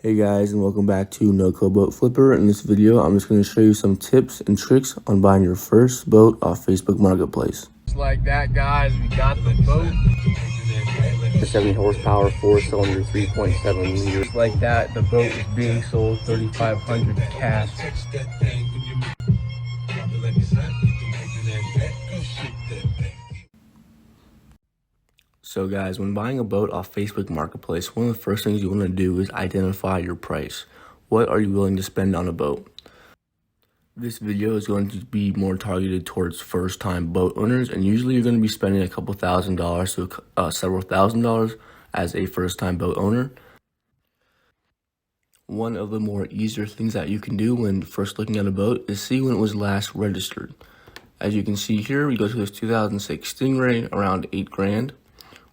Hey guys, and welcome back to No Code Boat Flipper. In this video, I'm just going to show you some tips and tricks on buying your first boat off Facebook Marketplace. Just like that, guys, we got the boat. 70 horsepower, 4-cylinder, 3.7 liters. Just like that, the boat is being sold $3,500 cash. So guys, when buying a boat off Facebook Marketplace, one of the first things you want to do is identify your price. What are you willing to spend on a boat? This video is going to be more targeted towards first-time boat owners, and usually you're going to be spending a couple $1,000s to several $1,000s as a first-time boat owner. One of the more easier things that you can do when first looking at a boat is see when it was last registered. As you can see here, we go to this 2006 Stingray, around $8 grand.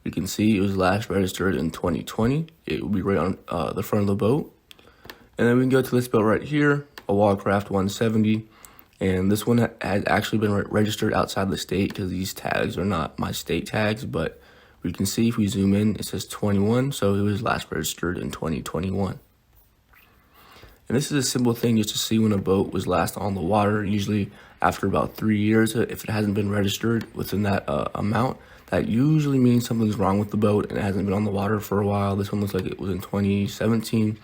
We can see it was last registered in 2020. It will be right on the front of the boat. And then we can go to this boat right here, a Watercraft 170. And this one has actually been registered outside the state because these tags are not my state tags. But we can see if we zoom in, it says 21. So it was last registered in 2021. And this is a simple thing just to see when a boat was last on the water. Usually after about 3 years, if it hasn't been registered within that amount, that usually means something's wrong with the boat and it hasn't been on the water for a while. This one looks like it was in 2017.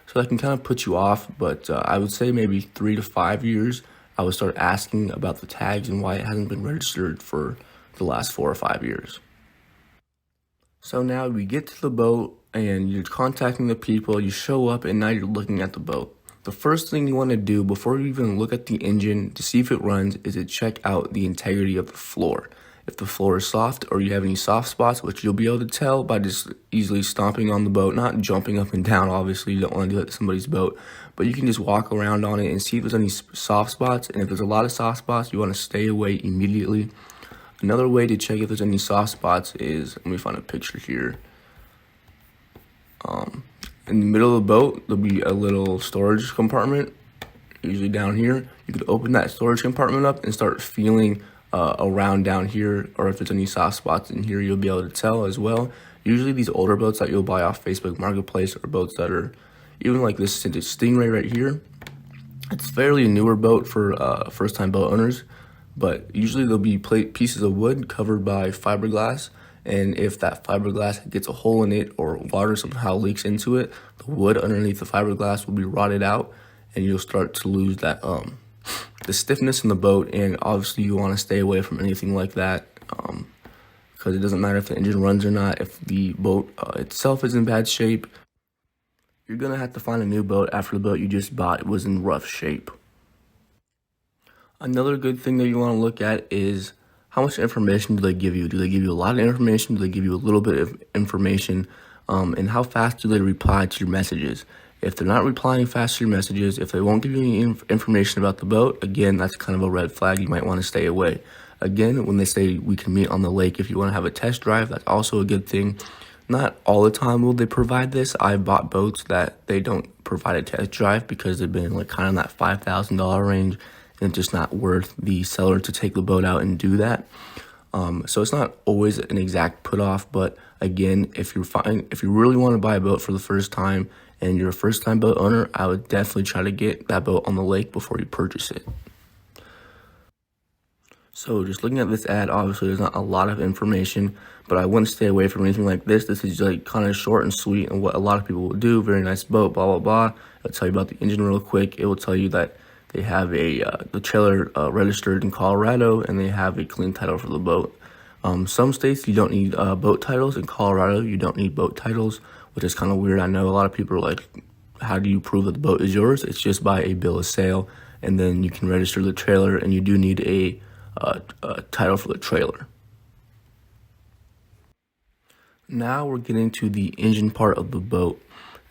So that can kind of put you off, but I would say maybe 3 to 5 years, I would start asking about the tags and why it hasn't been registered for the last 4 or 5 years. So now we get to the boat and you're contacting the people, you show up, and now you're looking at the boat. The first thing you want to do before you even look at the engine to see if it runs is to check out the integrity of the floor. If the floor is soft or you have any soft spots, which you'll be able to tell by just easily stomping on the boat, not jumping up and down, obviously you don't want to do that to somebody's boat, but you can just walk around on it and see if there's any soft spots. And if there's a lot of soft spots, you want to stay away immediately. Another way to check if there's any soft spots is, let me find a picture here. In the middle of the boat, there'll be a little storage compartment, usually down here. You could open that storage compartment up and start feeling around down here, or if there's any soft spots in here, you'll be able to tell as well. Usually these older boats that you'll buy off Facebook Marketplace are boats that are, even like this Stingray right here, it's fairly a newer boat for first-time boat owners, but usually there'll be pieces of wood covered by fiberglass, and if that fiberglass gets a hole in it or water somehow leaks into it, the wood underneath the fiberglass will be rotted out, and you'll start to lose that the stiffness in the boat. And obviously you want to stay away from anything like that because it doesn't matter if the engine runs or not. If the boat itself is in bad shape, you're gonna have to find a new boat after the boat you just bought was in rough shape. Another good thing that you want to look at is how much information do they give you? Do they give you a lot of information? Do they give you a little bit of information? And how fast do they reply to your messages? If they're not replying fast to your messages, if they won't give you any information about the boat, again, that's kind of a red flag. You might want to stay away. Again, when they say we can meet on the lake if you want to have a test drive, that's also a good thing. Not all the time will they provide this. I've bought boats that they don't provide a test drive because they've been like kind of in that $5,000 range, and it's just not worth the seller to take the boat out and do that. So it's not always an exact put off, but again, if you really want to buy a boat for the first time and you're a first-time boat owner, I would definitely try to get that boat on the lake before you purchase it. So just looking at this ad, obviously there's not a lot of information, but I wouldn't stay away from anything like this. This is like kind of short and sweet and what a lot of people will do. Very nice boat, blah, blah, blah. It'll tell you about the engine real quick. It will tell you that they have the trailer registered in Colorado and they have a clean title for the boat. Some states you don't need boat titles. In Colorado, you don't need boat titles, which is kind of weird. I know a lot of people are like, how do you prove that the boat is yours? It's just by a bill of sale, and then you can register the trailer, and you do need a title for the trailer. Now we're getting to the engine part of the boat.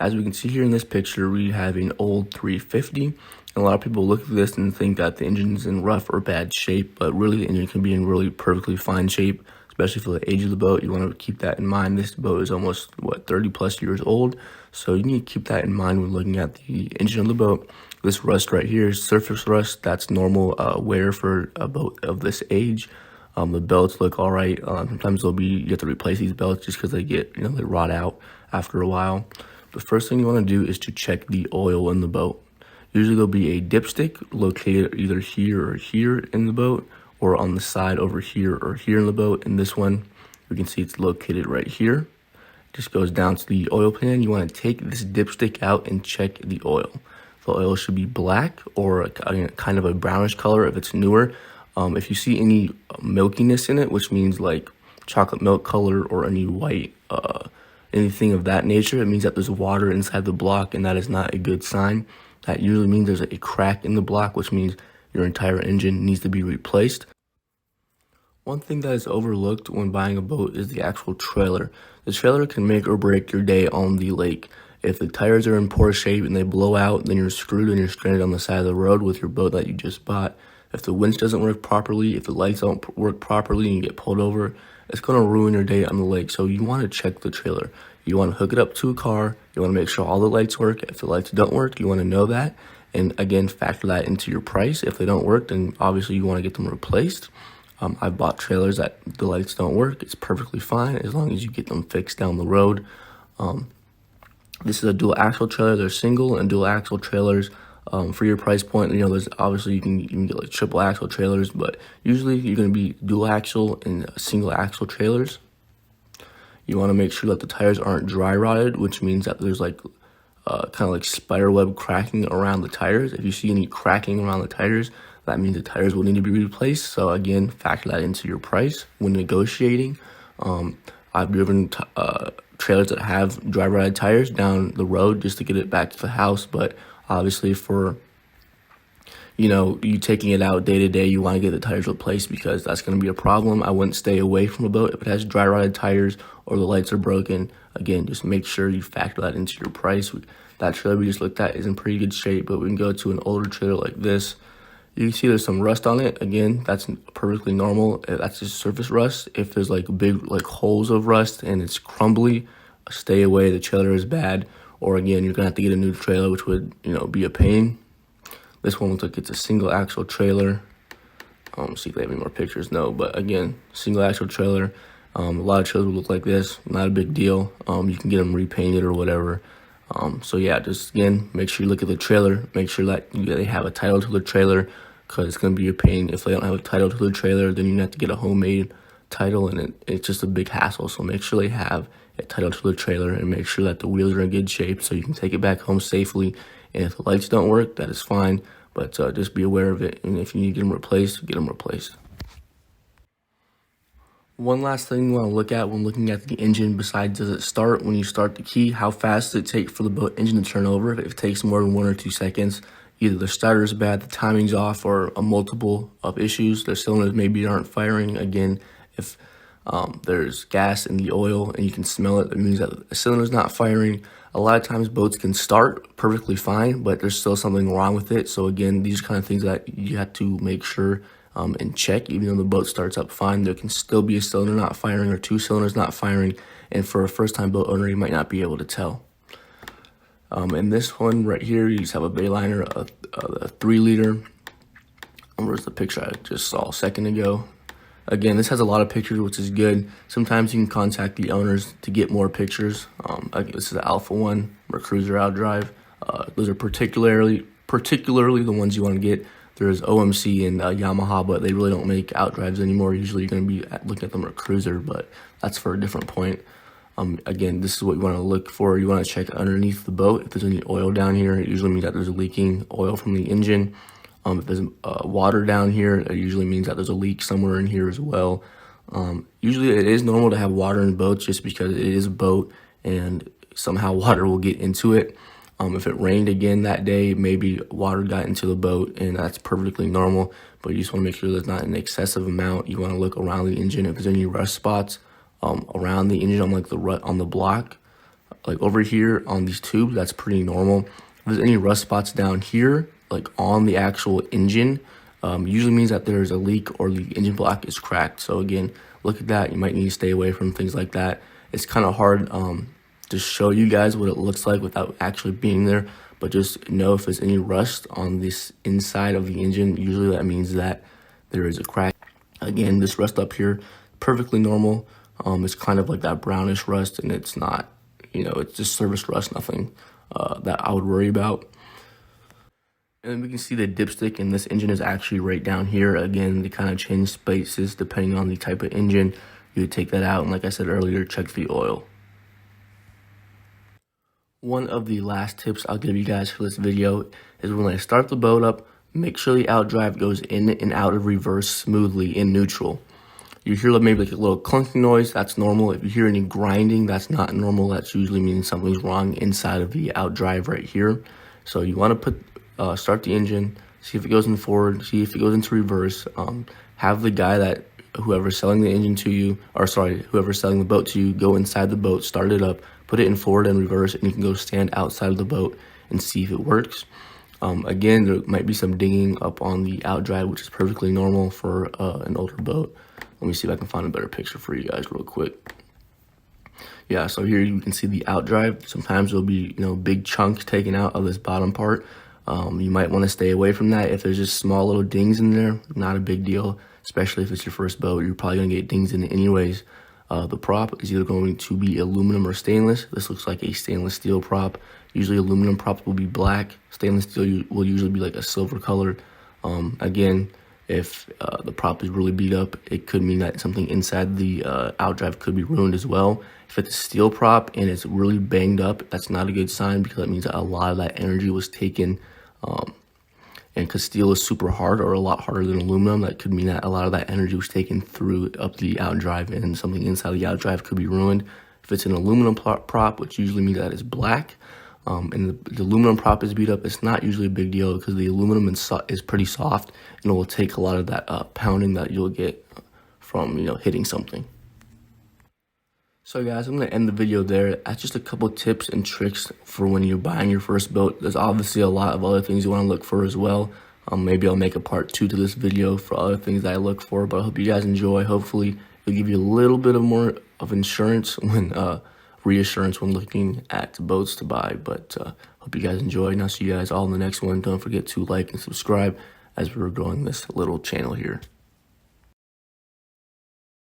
As we can see here in this picture, we have an old 350, and a lot of people look at this and think that the engine's in rough or bad shape, but really the engine can be in really perfectly fine shape, especially for the age of the boat. You want to keep that in mind. This boat is almost, 30 plus years old, so you need to keep that in mind when looking at the engine of the boat. This rust right here is surface rust. That's normal wear for a boat of this age. The belts look all right. Sometimes you have to replace these belts just because they get, they rot out after a while. the first thing you want to do is to check the oil in the boat. Usually there'll be a dipstick located either here or here in the boat, or on the side over here or here in the boat. In this one, you can see it's located right here. It just goes down to the oil pan. You want to take this dipstick out and check the oil. The oil should be black or kind of a brownish color if it's newer. If you see any milkiness in it, which means like chocolate milk color or any white, anything of that nature, it means that there's water inside the block, and that is not a good sign. That usually means there's a crack in the block, which means your entire engine needs to be replaced. One thing that is overlooked when buying a boat is the actual trailer. The trailer can make or break your day on the lake. If the tires are in poor shape and they blow out, then you're screwed and you're stranded on the side of the road with your boat that you just bought. If the winch doesn't work properly, if the lights don't work properly and you get pulled over, it's going to ruin your day on the lake. So you want to check the trailer. You want to hook it up to a car. You want to make sure all the lights work. If the lights don't work, you want to know that. And again, factor that into your price. If they don't work, then obviously you want to get them replaced. I've bought trailers that the lights don't work. It's perfectly fine as long as you get them fixed down the road. This is a dual axle trailer. They're single and dual axle trailers. For your price point, there's obviously you can get like triple axle trailers, but usually you're going to be dual axle and single axle trailers. You want to make sure that the tires aren't dry rotted, which means that there's like kind of like spider web cracking around the tires. If you see any cracking around the tires, that means the tires will need to be replaced. So again, factor that into your price when negotiating. I've driven trailers that have dry rotted tires down the road just to get it back to the house, but obviously for you taking it out day to day, you want to get the tires replaced because that's going to be a problem. I wouldn't stay away from a boat if it has dry rotted tires or the lights are broken. Again, just make sure you factor that into your price. That trailer we just looked at is in pretty good shape, but we can go to an older trailer like this. You can see there's some rust on it. Again, that's perfectly normal. That's just surface rust. If there's like big holes of rust and it's crumbly, stay away. The trailer is bad. Or again, you're gonna have to get a new trailer, which would be a pain. This one looks like it's a single axle trailer. See if they have any more pictures. No, but again, single axle trailer. A lot of trailers will look like this. Not a big deal. You can get them repainted or whatever. So yeah, just again, make sure you look at the trailer. Make sure that they have a title to the trailer, because it's gonna be a pain. If they don't have a title to the trailer, then you have to get a homemade title, and it's just a big hassle. So make sure they have a title to the trailer, and make sure that the wheels are in good shape so you can take it back home safely. And if the lights don't work, that is fine, but just be aware of it. And if you need to get them replaced, get them replaced. One last thing you want to look at when looking at the engine, besides does it start when you start the key, how fast does it take for the boat engine to turn over? If it takes more than 1 or 2 seconds, either the starter is bad, the timing's off, or a multiple of issues. The cylinders maybe aren't firing. Again, if there's gas in the oil and you can smell it, that means that the cylinder's not firing. A lot of times boats can start perfectly fine, but there's still something wrong with it. So again, these are kind of things that you have to make sure and check. Even though the boat starts up fine, there can still be a cylinder not firing or 2 cylinders not firing. And for a first-time boat owner, you might not be able to tell. In this one right here, you just have a Bayliner, a 3-liter. Where's the picture I just saw a second ago? Again, this has a lot of pictures, which is good. Sometimes you can contact the owners to get more pictures. This is the Alpha one, Cruiser outdrive. Those are particularly the ones you want to get. There's OMC and Yamaha, but they really don't make outdrives anymore. Usually you're going to be looking at them at Cruiser, but that's for a different point. Again, this is what you want to look for. You want to check underneath the boat. If there's any oil down here, it usually means that there's a leaking oil from the engine. If there's water down here, it usually means that there's a leak somewhere in here as well. Usually it is normal to have water in boats just because it is a boat and somehow water will get into it. If it rained again that day, maybe water got into the boat, and that's perfectly normal. But you just want to make sure there's not an excessive amount. You want to look around the engine. If there's any rust spots around the engine on the block, like over here on these tubes, that's pretty normal. If there's any rust spots down here, like on the actual engine, usually means that there's a leak or the engine block is cracked. So again, look at that. You might need to stay away from things like that. It's kind of hard to show you guys what it looks like without actually being there, but just know if there's any rust on this inside of the engine, usually that means that there is a crack. Again, this rust up here, perfectly normal. It's kind of like that brownish rust, and it's not, it's just service rust, nothing that I would worry about. And we can see the dipstick in this engine is actually right down here. Again, they kind of change spaces depending on the type of engine. You would take that out, and like I said earlier, check the oil. One of the last tips I'll give you guys for this video is when I start the boat up, make sure the outdrive goes in and out of reverse smoothly in neutral. You hear maybe like a little clunking noise, that's normal. If you hear any grinding, that's not normal. That's usually means something's wrong inside of the outdrive right here. So you want to start the engine, see if it goes in forward, see if it goes into reverse. Have the guy whoever's selling the engine to you, whoever's selling the boat to you, go inside the boat, start it up, put it in forward and reverse, and you can go stand outside of the boat and see if it works. Again, there might be some dinging up on the outdrive, which is perfectly normal for an older boat. Let me see if I can find a better picture for you guys real quick. Yeah, so here you can see the outdrive. Sometimes there'll be, big chunks taken out of this bottom part. You might want to stay away from that. If there's just small little dings in there, not a big deal, especially if it's your first boat. You're probably going to get dings in it anyways. The prop is either going to be aluminum or stainless. This looks like a stainless steel prop. Usually aluminum props will be black. Stainless steel will usually be like a silver color. Again, if the prop is really beat up, it could mean that something inside the outdrive could be ruined as well. If it's a steel prop and it's really banged up, that's not a good sign, because that means that a lot of that energy was taken. And because steel is super hard, or a lot harder than aluminum, that could mean that a lot of that energy was taken through up the outdrive, and something inside the outdrive could be ruined. If it's an aluminum prop, which usually means that it's black, and the aluminum prop is beat up, it's not usually a big deal, because the aluminum is pretty soft, and it will take a lot of that pounding that you'll get from hitting something. So guys, I'm going to end the video there. That's just a couple tips and tricks for when you're buying your first boat. There's obviously a lot of other things you want to look for as well. Maybe I'll make a part 2 to this video for other things that I look for, but I hope you guys enjoy. Hopefully it'll give you a little bit more of insurance reassurance when looking at boats to buy. But hope you guys enjoy, and I'll see you guys all in the next one. Don't forget to like and subscribe as we're growing this little channel here.